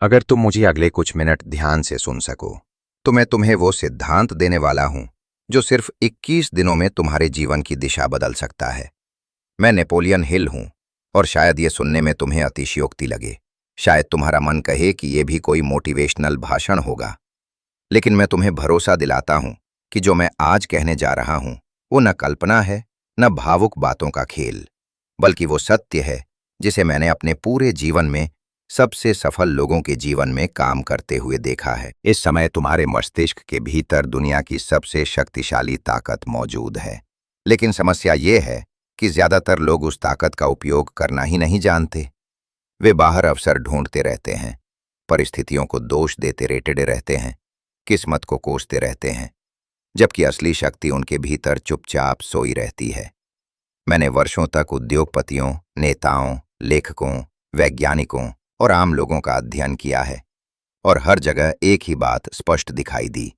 अगर तुम मुझे अगले कुछ मिनट ध्यान से सुन सको तो मैं तुम्हें वो सिद्धांत देने वाला हूं जो सिर्फ 21 दिनों में तुम्हारे जीवन की दिशा बदल सकता है। मैं नेपोलियन हिल हूं और शायद ये सुनने में तुम्हें अतिशयोक्ति लगे। शायद तुम्हारा मन कहे कि ये भी कोई मोटिवेशनल भाषण होगा। लेकिन मैं तुम्हें भरोसा दिलाता हूं कि जो मैं आज कहने जा रहा हूं वो न कल्पना है, न भावुक बातों का खेल, बल्कि वो सत्य है जिसे मैंने अपने पूरे जीवन में सबसे सफल लोगों के जीवन में काम करते हुए देखा है। इस समय तुम्हारे मस्तिष्क के भीतर दुनिया की सबसे शक्तिशाली ताकत मौजूद है। लेकिन समस्या ये है कि ज्यादातर लोग उस ताकत का उपयोग करना ही नहीं जानते। वे बाहर अवसर ढूंढते रहते हैं, परिस्थितियों को दोष देते रेटते रहते हैं, किस्मत को कोसते रहते हैं, जबकि असली शक्ति उनके भीतर चुपचाप सोई रहती है। मैंने वर्षों तक उद्योगपतियों, नेताओं, लेखकों, वैज्ञानिकों और आम लोगों का अध्ययन किया है और हर जगह एक ही बात स्पष्ट दिखाई दी।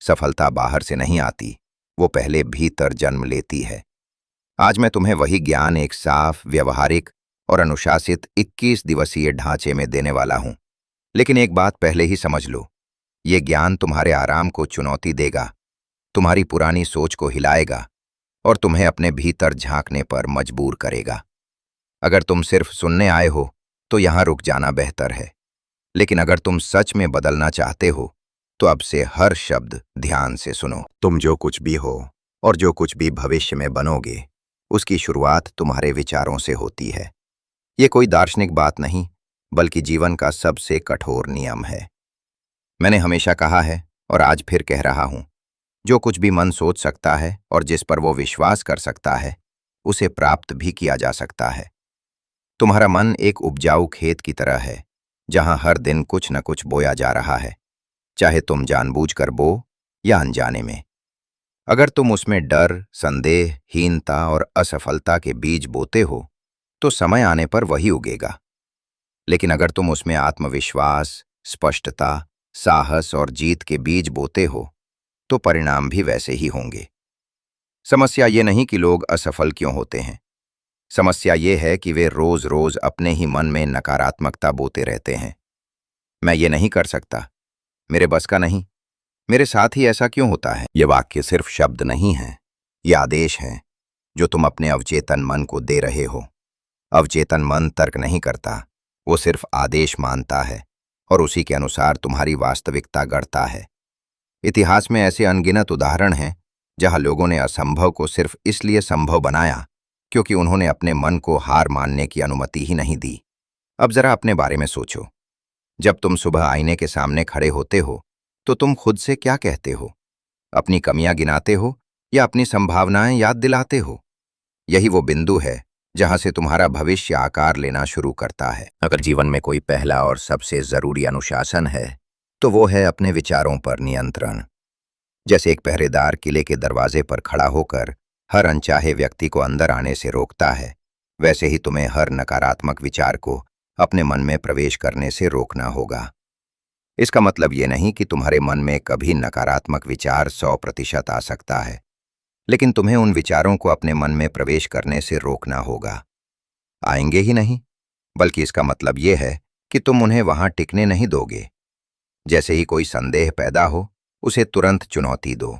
सफलता बाहर से नहीं आती, वो पहले भीतर जन्म लेती है। आज मैं तुम्हें वही ज्ञान एक साफ, व्यवहारिक और अनुशासित 21 दिवसीय ढांचे में देने वाला हूं। लेकिन एक बात पहले ही समझ लो, ये ज्ञान तुम्हारे आराम को चुनौती देगा, तुम्हारी पुरानी सोच को हिलाएगा और तुम्हें अपने भीतर झांकने पर मजबूर करेगा। अगर तुम सिर्फ सुनने आए हो तो यहां रुक जाना बेहतर है। लेकिन अगर तुम सच में बदलना चाहते हो तो अब से हर शब्द ध्यान से सुनो। तुम जो कुछ भी हो और जो कुछ भी भविष्य में बनोगे, उसकी शुरुआत तुम्हारे विचारों से होती है। ये कोई दार्शनिक बात नहीं, बल्कि जीवन का सबसे कठोर नियम है। मैंने हमेशा कहा है और आज फिर कह रहा हूं, जो कुछ भी मन सोच सकता है और जिस पर वो विश्वास कर सकता है, उसे प्राप्त भी किया जा सकता है। तुम्हारा मन एक उपजाऊ खेत की तरह है, जहां हर दिन कुछ न कुछ बोया जा रहा है, चाहे तुम जानबूझकर बो या अनजाने में। अगर तुम उसमें डर, संदेह, हीनता और असफलता के बीज बोते हो तो समय आने पर वही उगेगा। लेकिन अगर तुम उसमें आत्मविश्वास, स्पष्टता, साहस और जीत के बीज बोते हो तो परिणाम भी वैसे ही होंगे। समस्या ये नहीं कि लोग असफल क्यों होते हैं। समस्या ये है कि वे रोज रोज अपने ही मन में नकारात्मकता बोते रहते हैं। मैं ये नहीं कर सकता, मेरे बस का नहीं, मेरे साथ ही ऐसा क्यों होता है। ये वाक्य सिर्फ शब्द नहीं है, ये आदेश है जो तुम अपने अवचेतन मन को दे रहे हो। अवचेतन मन तर्क नहीं करता, वो सिर्फ आदेश मानता है और उसी के अनुसार तुम्हारी वास्तविकता गढ़ता है। इतिहास में ऐसे अनगिनत उदाहरण हैं जहां लोगों ने असंभव को सिर्फ इसलिए संभव बनाया क्योंकि उन्होंने अपने मन को हार मानने की अनुमति ही नहीं दी। अब जरा अपने बारे में सोचो, जब तुम सुबह आईने के सामने खड़े होते हो तो तुम खुद से क्या कहते हो? अपनी कमियां गिनाते हो या अपनी संभावनाएं याद दिलाते हो? यही वो बिंदु है जहां से तुम्हारा भविष्य आकार लेना शुरू करता है। अगर जीवन में कोई पहला और सबसे जरूरी अनुशासन है तो वो है अपने विचारों पर नियंत्रण। जैसे एक पहरेदार किले के दरवाजे पर खड़ा होकर हर अनचाहे व्यक्ति को अंदर आने से रोकता है, वैसे ही तुम्हें हर नकारात्मक विचार को अपने मन में प्रवेश करने से रोकना होगा। इसका मतलब ये नहीं कि तुम्हारे मन में कभी नकारात्मक विचार 100% आ सकता है, लेकिन तुम्हें उन विचारों को अपने मन में प्रवेश करने से रोकना होगा। आएंगे ही नहीं, बल्कि इसका मतलब ये है कि तुम उन्हें वहां टिकने नहीं दोगे। जैसे ही कोई संदेह पैदा हो, उसे तुरंत चुनौती दो।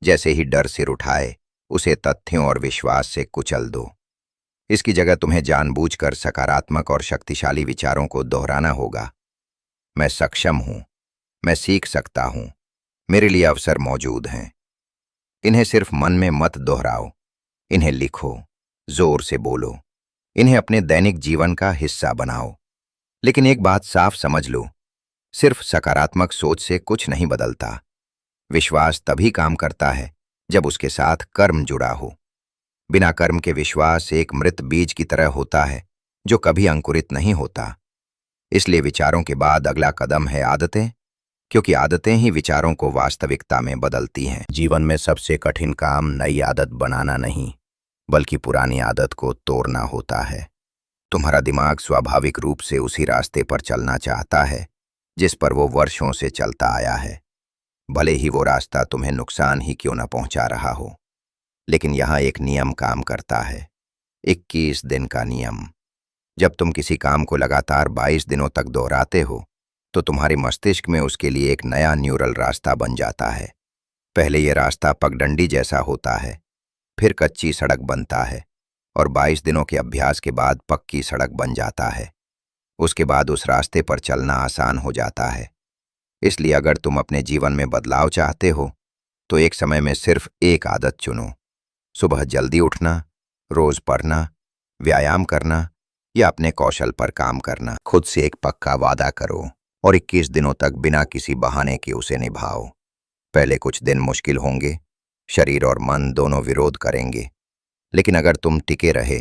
जैसे ही डर सिर उठाए, उसे तथ्यों और विश्वास से कुचल दो। इसकी जगह तुम्हें जानबूझकर सकारात्मक और शक्तिशाली विचारों को दोहराना होगा। मैं सक्षम हूं, मैं सीख सकता हूं, मेरे लिए अवसर मौजूद हैं। इन्हें सिर्फ मन में मत दोहराओ, इन्हें लिखो, जोर से बोलो, इन्हें अपने दैनिक जीवन का हिस्सा बनाओ। लेकिन एक बात साफ समझ लो, सिर्फ सकारात्मक सोच से कुछ नहीं बदलता। विश्वास तभी काम करता है जब उसके साथ कर्म जुड़ा हो। बिना कर्म के विश्वास एक मृत बीज की तरह होता है जो कभी अंकुरित नहीं होता। इसलिए विचारों के बाद अगला कदम है आदतें, क्योंकि आदतें ही विचारों को वास्तविकता में बदलती हैं। जीवन में सबसे कठिन काम नई आदत बनाना नहीं, बल्कि पुरानी आदत को तोड़ना होता है। तुम्हारा दिमाग स्वाभाविक रूप से उसी रास्ते पर चलना चाहता है जिस पर वो वर्षों से चलता आया है, भले ही वो रास्ता तुम्हें नुकसान ही क्यों न पहुंचा रहा हो। लेकिन यहाँ एक नियम काम करता है, 21 दिन का नियम। जब तुम किसी काम को लगातार 22 दिनों तक दोहराते हो तो तुम्हारे मस्तिष्क में उसके लिए एक नया न्यूरल रास्ता बन जाता है। पहले यह रास्ता पगडंडी जैसा होता है, फिर कच्ची सड़क बनता है और 22 दिनों के अभ्यास के बाद पक्की सड़क बन जाता है। उसके बाद उस रास्ते पर चलना आसान हो जाता है। इसलिए अगर तुम अपने जीवन में बदलाव चाहते हो तो एक समय में सिर्फ एक आदत चुनो। सुबह जल्दी उठना, रोज पढ़ना, व्यायाम करना या अपने कौशल पर काम करना। खुद से एक पक्का वादा करो और 21 दिनों तक बिना किसी बहाने के उसे निभाओ। पहले कुछ दिन मुश्किल होंगे, शरीर और मन दोनों विरोध करेंगे, लेकिन अगर तुम टिके रहे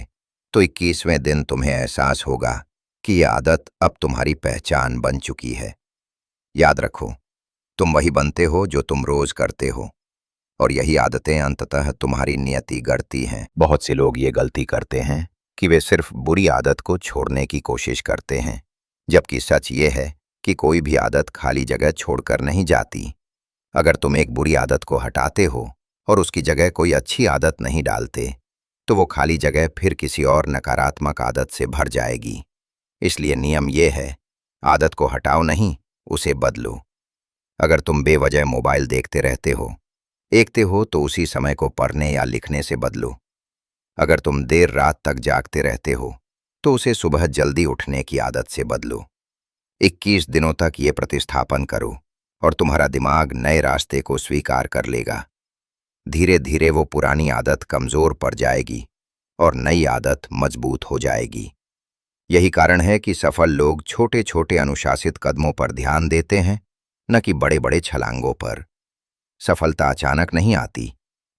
तो 21वें दिन तुम्हें एहसास होगा कि यह आदत अब तुम्हारी पहचान बन चुकी है। याद रखो, तुम वही बनते हो जो तुम रोज करते हो, और यही आदतें अंततः तुम्हारी नियति गढ़ती हैं। बहुत से लोग ये गलती करते हैं कि वे सिर्फ बुरी आदत को छोड़ने की कोशिश करते हैं, जबकि सच ये है कि कोई भी आदत खाली जगह छोड़कर नहीं जाती। अगर तुम एक बुरी आदत को हटाते हो और उसकी जगह कोई अच्छी आदत नहीं डालते, तो वो खाली जगह फिर किसी और नकारात्मक आदत से भर जाएगी। इसलिए नियम ये है, आदत को हटाओ नहीं, उसे बदलो। अगर तुम बेवजह मोबाइल देखते हो तो उसी समय को पढ़ने या लिखने से बदलो। अगर तुम देर रात तक जागते रहते हो तो उसे सुबह जल्दी उठने की आदत से बदलो। 21 दिनों तक ये प्रतिस्थापन करो और तुम्हारा दिमाग नए रास्ते को स्वीकार कर लेगा। धीरे धीरे वो पुरानी आदत कमजोर पड़ जाएगी और नई आदत मजबूत हो जाएगी। यही कारण है कि सफल लोग छोटे छोटे अनुशासित कदमों पर ध्यान देते हैं, न कि बड़े बड़े छलांगों पर। सफलता अचानक नहीं आती,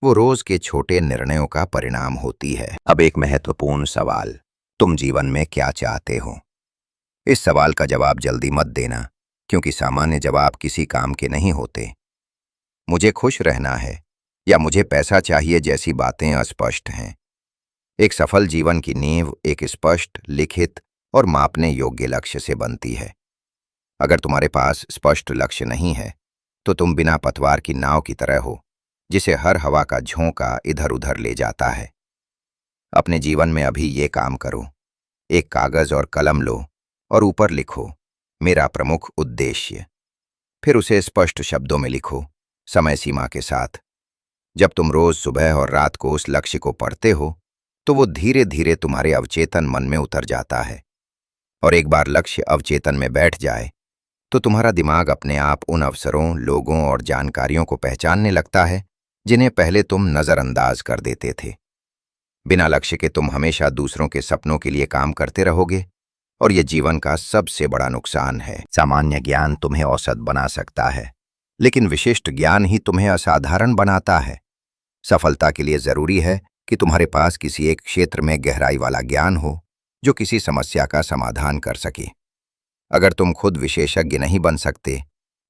वो रोज के छोटे निर्णयों का परिणाम होती है। अब एक महत्वपूर्ण सवाल, तुम जीवन में क्या चाहते हो? इस सवाल का जवाब जल्दी मत देना, क्योंकि सामान्य जवाब किसी काम के नहीं होते। मुझे खुश रहना है या मुझे पैसा चाहिए जैसी बातें अस्पष्ट हैं। एक सफल जीवन की नींव एक स्पष्ट, लिखित और मापने योग्य लक्ष्य से बनती है। अगर तुम्हारे पास स्पष्ट लक्ष्य नहीं है तो तुम बिना पतवार की नाव की तरह हो, जिसे हर हवा का झोंका इधर उधर ले जाता है। अपने जीवन में अभी ये काम करो, एक कागज और कलम लो और ऊपर लिखो, मेरा प्रमुख उद्देश्य। फिर उसे स्पष्ट शब्दों में लिखो, समय सीमा के साथ। जब तुम रोज सुबह और रात को उस लक्ष्य को पढ़ते हो तो वो धीरे धीरे तुम्हारे अवचेतन मन में उतर जाता है, और एक बार लक्ष्य अवचेतन में बैठ जाए तो तुम्हारा दिमाग अपने आप उन अवसरों, लोगों और जानकारियों को पहचानने लगता है जिन्हें पहले तुम नजरअंदाज कर देते थे। बिना लक्ष्य के तुम हमेशा दूसरों के सपनों के लिए काम करते रहोगे, और ये जीवन का सबसे बड़ा नुकसान है। सामान्य ज्ञान तुम्हें औसत बना सकता है, लेकिन विशिष्ट ज्ञान ही तुम्हें असाधारण बनाता है। सफलता के लिए जरूरी है कि तुम्हारे पास किसी एक क्षेत्र में गहराई वाला ज्ञान हो जो किसी समस्या का समाधान कर सके। अगर तुम खुद विशेषज्ञ नहीं बन सकते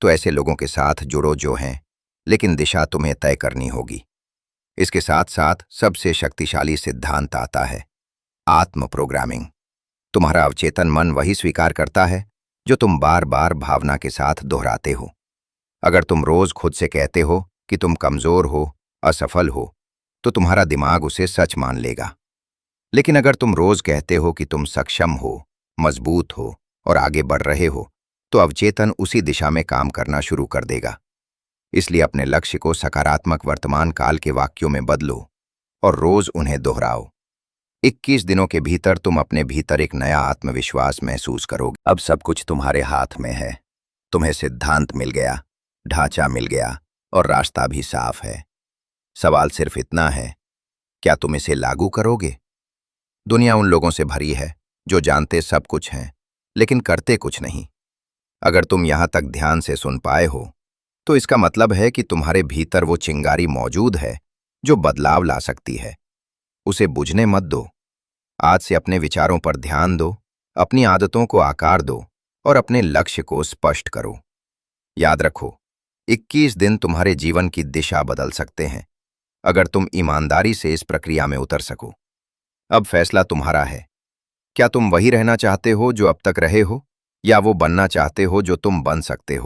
तो ऐसे लोगों के साथ जुड़ो जो हैं, लेकिन दिशा तुम्हें तय करनी होगी। इसके साथ साथ सबसे शक्तिशाली सिद्धांत आता है, आत्म प्रोग्रामिंग। तुम्हारा अवचेतन मन वही स्वीकार करता है जो तुम बार बार भावना के साथ दोहराते हो। अगर तुम रोज खुद से कहते हो कि तुम कमजोर हो, असफल हो, तो तुम्हारा दिमाग उसे सच मान लेगा। लेकिन अगर तुम रोज कहते हो कि तुम सक्षम हो, मजबूत हो और आगे बढ़ रहे हो, तो अवचेतन उसी दिशा में काम करना शुरू कर देगा। इसलिए अपने लक्ष्य को सकारात्मक वर्तमान काल के वाक्यों में बदलो और रोज उन्हें दोहराओ। 21 दिनों के भीतर तुम अपने भीतर एक नया आत्मविश्वास महसूस करोगे। अब सब कुछ तुम्हारे हाथ में है। तुम्हें सिद्धांत मिल गया, ढांचा मिल गया और रास्ता भी साफ है। सवाल सिर्फ इतना है, क्या तुम इसे लागू करोगे? दुनिया उन लोगों से भरी है जो जानते सब कुछ हैं, लेकिन करते कुछ नहीं। अगर तुम यहां तक ध्यान से सुन पाए हो तो इसका मतलब है कि तुम्हारे भीतर वो चिंगारी मौजूद है जो बदलाव ला सकती है। उसे बुझने मत दो। आज से अपने विचारों पर ध्यान दो, अपनी आदतों को आकार दो और अपने लक्ष्य को स्पष्ट करो। याद रखो, 21 दिन तुम्हारे जीवन की दिशा बदल सकते हैं, अगर तुम ईमानदारी से इस प्रक्रिया में उतर सको। अब फैसला तुम्हारा है। क्या तुम वही रहना चाहते हो जो अब तक रहे हो, या वो बनना चाहते हो जो तुम बन सकते हो?